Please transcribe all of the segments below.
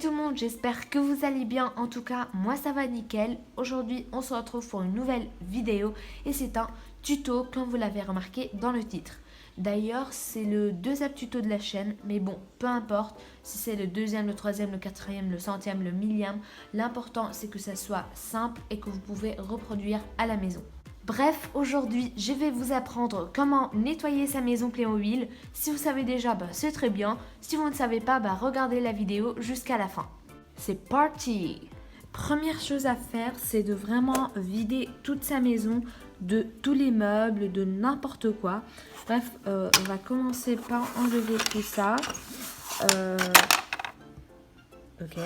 tout le monde, j'espère que vous allez bien. En tout cas, moi ça va nickel. Aujourd'hui, on se retrouve pour une nouvelle vidéo et c'est un tuto comme vous l'avez remarqué dans le titre. D'ailleurs, c'est le deuxième tuto de la chaîne, mais bon, peu importe si c'est le deuxième, le troisième, le quatrième, le centième, le millième. L'important, c'est que ça soit simple et que vous pouvez reproduire à la maison. Bref, aujourd'hui, je vais vous apprendre comment nettoyer sa maison Playmobil. Si vous savez déjà, c'est très bien. Si vous ne savez pas, regardez la vidéo jusqu'à la fin. C'est parti! Première chose à faire, c'est de vraiment vider toute sa maison de tous les meubles, de n'importe quoi. Bref, on va commencer par enlever tout ça. Ok.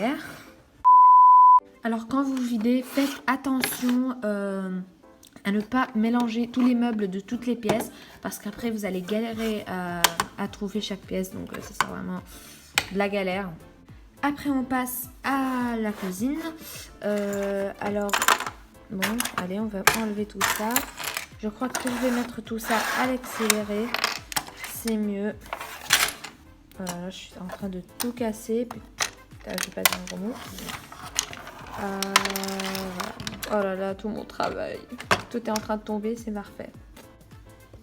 Alors, quand vous videz, faites attention à ne pas mélanger tous les meubles de toutes les pièces parce qu'après vous allez galérer à trouver chaque pièce, donc ça c'est vraiment de la galère. Après on passe à la cuisine. Alors bon, allez, on va enlever tout ça. Je crois que je vais mettre tout ça à l'accéléré, c'est mieux. Voilà, je suis en train de tout casser. Putain, je vais pas dire un gros mot. Voilà. Oh là là, tout mon travail. Tout est en train de tomber, c'est parfait.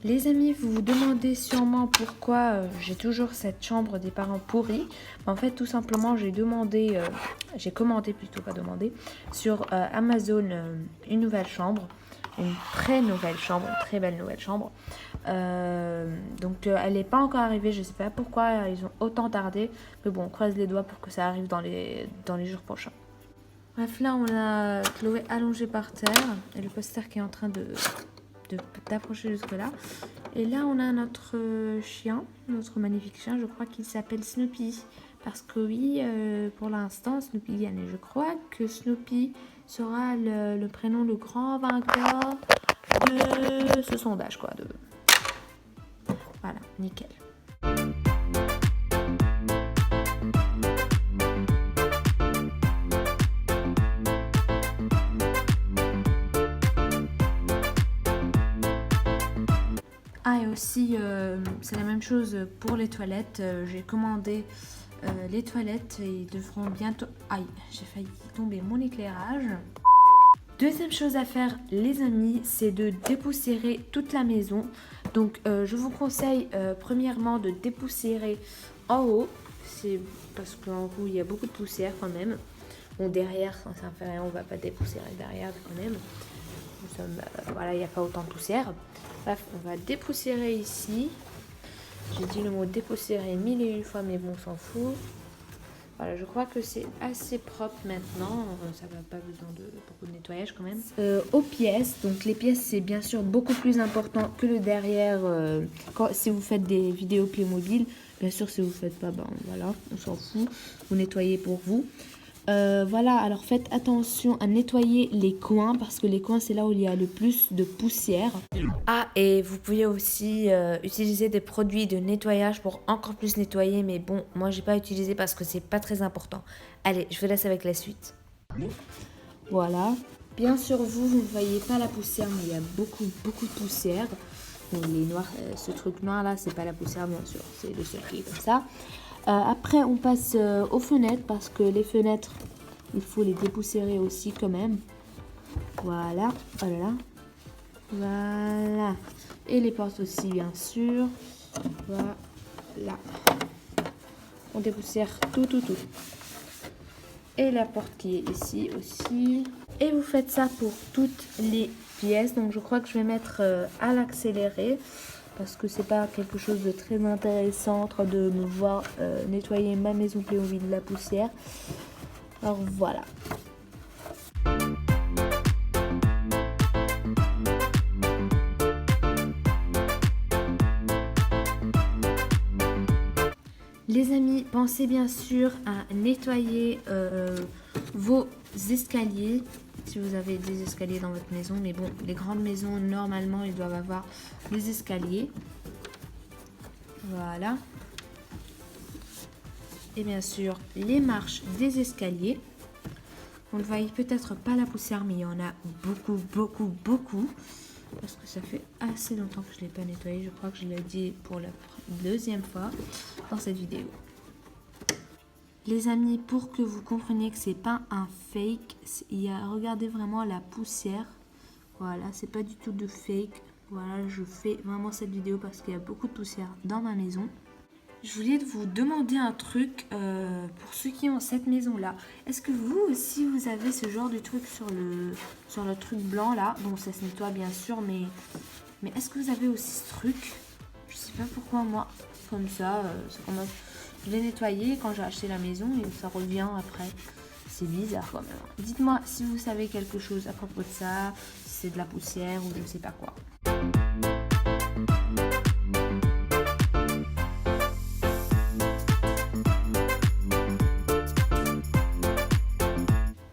Les amis, vous vous demandez sûrement pourquoi j'ai toujours cette chambre des parents pourrie. En fait, tout simplement, j'ai commandé plutôt, pas demandé, sur Amazon une nouvelle chambre. Une très nouvelle chambre, une très belle nouvelle chambre. Donc elle n'est pas encore arrivée, je ne sais pas pourquoi ils ont autant tardé. Mais bon, on croise les doigts pour que ça arrive dans les jours prochains. Bref, là on a Chloé allongée par terre et le poster qui est en train d'approcher jusque là. Et là on a notre chien, notre magnifique chien, je crois qu'il s'appelle Snoopy. Parce que oui, pour l'instant Snoopy gagne. Je crois que Snoopy sera le prénom, le grand vainqueur de ce sondage quoi. Voilà, nickel. Ah et aussi c'est la même chose pour les toilettes, j'ai commandé les toilettes et ils devront bientôt... Aïe, j'ai failli tomber mon éclairage. Deuxième chose à faire les amis, c'est de dépoussiérer toute la maison. Donc je vous conseille premièrement de dépoussiérer en haut, c'est parce qu'en haut il y a beaucoup de poussière quand même. Bon derrière ça ne fait rien, on va pas dépoussiérer derrière quand même. Voilà, il n'y a pas autant de poussière. Bref, on va dépoussiérer ici. J'ai dit le mot dépoussiérer 1001 fois, mais bon, on s'en fout. Voilà, je crois que c'est assez propre maintenant. Ça va pas besoin de beaucoup de nettoyage quand même. Aux pièces, donc les pièces c'est bien sûr beaucoup plus important que le derrière. Si vous faites des vidéos Playmobil, bien sûr si vous ne faites pas, voilà, on s'en fout. Vous nettoyez pour vous. Voilà, alors faites attention à nettoyer les coins parce que les coins c'est là où il y a le plus de poussière. Ah, et vous pouvez aussi utiliser des produits de nettoyage pour encore plus nettoyer, mais bon, moi j'ai pas utilisé parce que c'est pas très important. Allez, je vous laisse avec la suite. Voilà, bien sûr vous ne voyez pas la poussière, mais il y a beaucoup de poussière. Bon, ce truc noir là, c'est pas la poussière bien sûr, c'est le seul qui est comme ça. Après on passe aux fenêtres parce que les fenêtres il faut les dépoussiérer aussi quand même. Voilà, oh là là. Voilà, et les portes aussi bien sûr. Voilà, on dépoussière tout. Et la porte qui est ici aussi. Et vous faites ça pour toutes les pièces. Donc je crois que je vais mettre à l'accéléré parce que c'est pas quelque chose de très intéressant de me voir nettoyer ma maison Playmobil de la poussière. Alors voilà. Les amis, pensez bien sûr à nettoyer vos escaliers. Si vous avez des escaliers dans votre maison, mais bon, les grandes maisons, normalement, ils doivent avoir des escaliers. Voilà. Et bien sûr, les marches des escaliers. Vous ne voyez peut-être pas la poussière, mais il y en a beaucoup. Parce que ça fait assez longtemps que je ne l'ai pas nettoyé. Je crois que je l'ai dit pour la deuxième fois dans cette vidéo. Les amis, pour que vous compreniez que c'est pas un fake, regardez vraiment la poussière. Voilà, c'est pas du tout de fake. Voilà, je fais vraiment cette vidéo parce qu'il y a beaucoup de poussière dans ma maison. Je voulais vous demander un truc pour ceux qui ont cette maison-là. Est-ce que vous aussi, vous avez ce genre de truc sur le truc blanc là? Bon, ça se nettoie bien sûr, mais est-ce que vous avez aussi ce truc? Je sais pas pourquoi moi, comme ça, je l'ai nettoyé quand j'ai acheté la maison et ça revient après. C'est bizarre quand même. Dites-moi si vous savez quelque chose à propos de ça, si c'est de la poussière ou je sais pas quoi.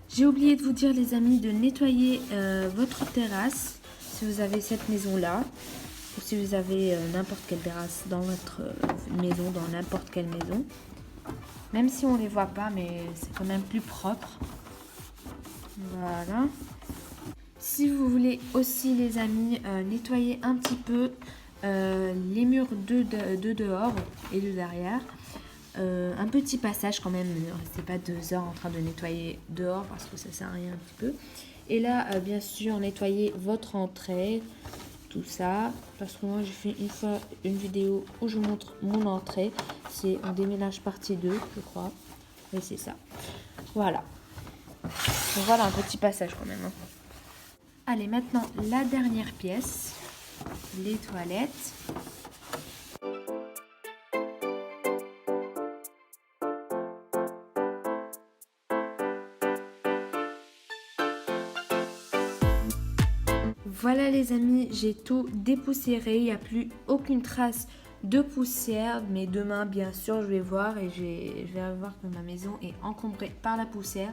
J'ai oublié de vous dire les amis de nettoyer votre terrasse si vous avez cette maison là ou si vous avez n'importe quelle terrasse dans votre maison, dans n'importe quelle maison. Même si on ne les voit pas, mais c'est quand même plus propre. Voilà. Si vous voulez aussi les amis nettoyer un petit peu les murs de dehors et de derrière. Un petit passage quand même, ne restez pas 2 heures en train de nettoyer dehors parce que ça sert à rien un petit peu. Et là, bien sûr, nettoyer votre entrée, tout ça. Parce que moi, j'ai fait une fois une vidéo où je montre mon entrée. C'est un déménage partie 2, je crois. Oui, c'est ça. Voilà. Donc voilà, un petit passage quand même. Hein. Allez, maintenant, la dernière pièce, les toilettes. Voilà les amis, j'ai tout dépoussiéré, il n'y a plus aucune trace de poussière. Mais demain, bien sûr, je vais voir et je vais voir que ma maison est encombrée par la poussière.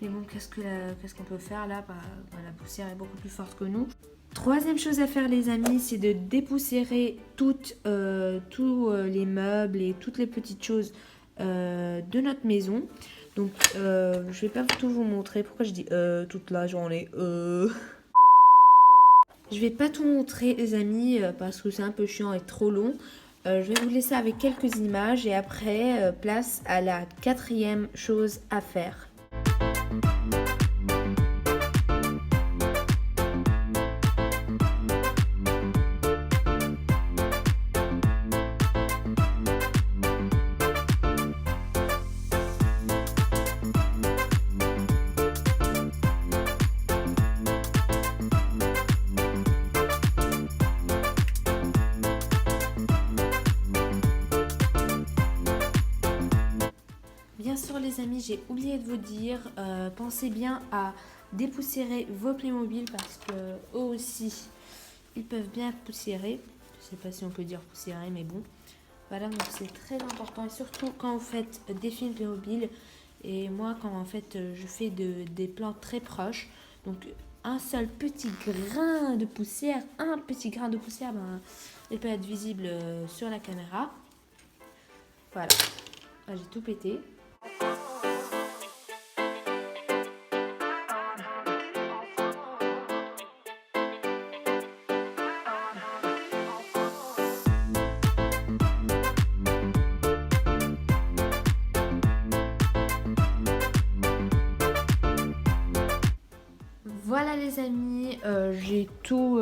Mais bon, qu'est-ce qu'on peut faire là? La poussière est beaucoup plus forte que nous. Troisième chose à faire les amis, c'est de dépoussiérer tous les meubles et toutes les petites choses de notre maison. Donc, je vais pas tout vous montrer. Pourquoi je dis toute la journée Je vais pas tout montrer les amis parce que c'est un peu chiant et trop long. Je vais vous laisser avec quelques images et après place à la 4e chose à faire. Bien sûr les amis, j'ai oublié de vous dire, pensez bien à dépoussiérer vos Playmobil parce que eux aussi, ils peuvent bien être poussiérés. Je sais pas si on peut dire poussiérer, mais bon. Voilà, donc c'est très important et surtout quand vous faites des films Playmobil. Et moi, quand en fait je fais des plans très proches, donc un seul petit grain de poussière, il peut être visible sur la caméra. Voilà, j'ai tout pété. Voilà les amis, j'ai tout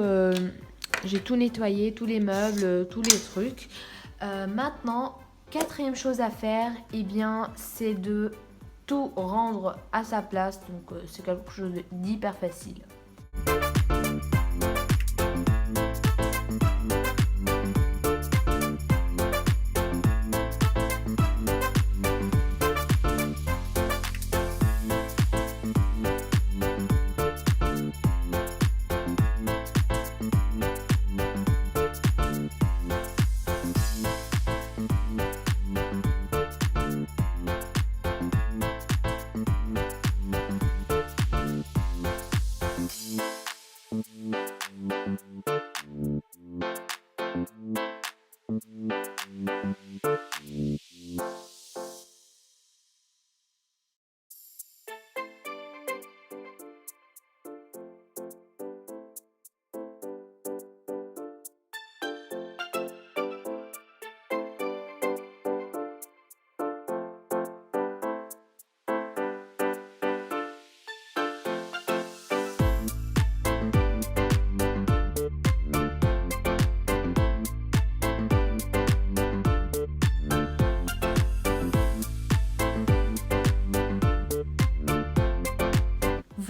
nettoyé, tous les meubles, tous les trucs. Maintenant, 4e chose à faire, eh bien, c'est de tout rendre à sa place. Donc, c'est quelque chose d'hyper facile.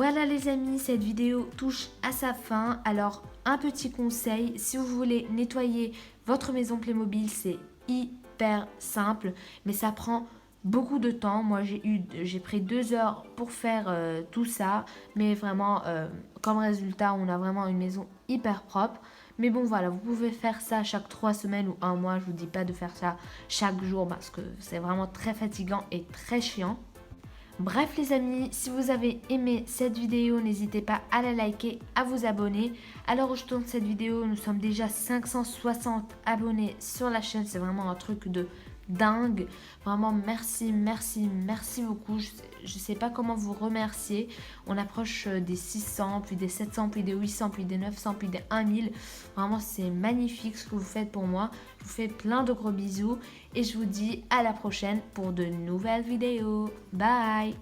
Voilà les amis, cette vidéo touche à sa fin. Alors un petit conseil, si vous voulez nettoyer votre maison Playmobil, c'est hyper simple, mais ça prend beaucoup de temps. Moi j'ai pris 2 heures pour faire tout ça, mais vraiment comme résultat on a vraiment une maison hyper propre. Mais bon voilà, vous pouvez faire ça chaque 3 semaines ou un mois. Je vous dis pas de faire ça chaque jour parce que c'est vraiment très fatigant et très chiant. Bref les amis, si vous avez aimé cette vidéo, n'hésitez pas à la liker, à vous abonner. À l'heure où je tourne cette vidéo, nous sommes déjà 560 abonnés sur la chaîne. C'est vraiment un truc de dingue. Vraiment merci, merci, merci beaucoup. Je sais pas comment vous remercier. On approche des 600, puis des 700, puis des 800, puis des 900, puis des 1000. Vraiment c'est magnifique ce que vous faites pour moi. Je vous fais plein de gros bisous et je vous dis à la prochaine pour de nouvelles vidéos. Bye!